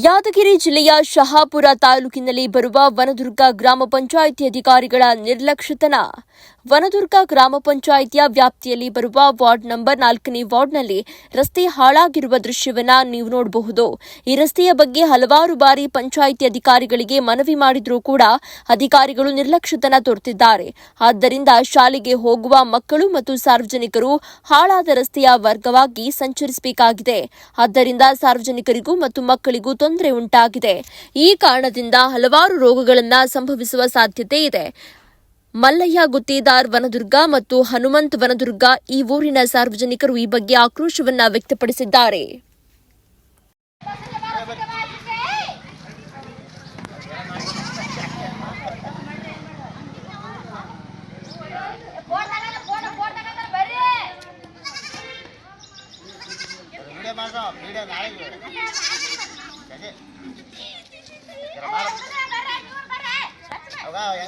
ಯಾದಗಿರಿ ಜಿಲ್ಲೆಯ ಶಹಾಪುರ ತಾಲೂಕಿನಲ್ಲಿ ಬರುವ ವನದುರ್ಗ ಗ್ರಾಮ ಪಂಚಾಯಿತಿ ಅಧಿಕಾರಿಗಳ ನಿರ್ಲಕ್ಷ್ಯತನ. ವನದುರ್ಗ ಗ್ರಾಮ ಪಂಚಾಯಿತಿಯ ವ್ಯಾಪ್ತಿಯಲ್ಲಿ ಬರುವ ವಾರ್ಡ್ ನಂಬರ್ 4ನೇ ವಾರ್ಡ್ನಲ್ಲಿ ರಸ್ತೆ ಹಾಳಾಗಿರುವ ದೃಶ್ಯವನ್ನ ನೀವು ನೋಡಬಹುದು. ಈ ರಸ್ತೆಯ ಬಗ್ಗೆ ಹಲವಾರು ಬಾರಿ ಪಂಚಾಯಿತಿ ಅಧಿಕಾರಿಗಳಿಗೆ ಮನವಿ ಮಾಡಿದ್ರೂ ಕೂಡ ಅಧಿಕಾರಿಗಳು ನಿರ್ಲಕ್ಷ್ಯತನ ತೋರುತ್ತಿದ್ದಾರೆ. ಆದ್ದರಿಂದ ಶಾಲೆಗೆ ಹೋಗುವ ಮಕ್ಕಳು ಮತ್ತು ಸಾರ್ವಜನಿಕರು ಹಾಳಾದ ರಸ್ತೆಯ ಮಾರ್ಗವಾಗಿ ಸಂಚರಿಸಬೇಕಾಗಿದೆ. ಆದ್ದರಿಂದ ಸಾರ್ವಜನಿಕರಿಗೂ ಮತ್ತು ಮಕ್ಕಳಿಗೂ ತೊಂದರೆ ಉಂಟಾಗಿದೆ. ಈ ಕಾರಣದಿಂದ ಹಲವಾರು ರೋಗಗಳನ್ನು ಸಂಭವಿಸುವ ಸಾಧ್ಯತೆ ಇದೆ. ಮಲ್ಲಯ್ಯ ಗುತ್ತೇದಾರ್ ವನದುರ್ಗ ಮತ್ತು ಹನುಮಂತ್ ವನದುರ್ಗ ಈ ಊರಿನ ಸಾರ್ವಜನಿಕರು ಈ ಬಗ್ಗೆ ಆಕ್ರೋಶವನ್ನ ವ್ಯಕ್ತಪಡಿಸಿದ್ದಾರೆ. ಅವಾಗ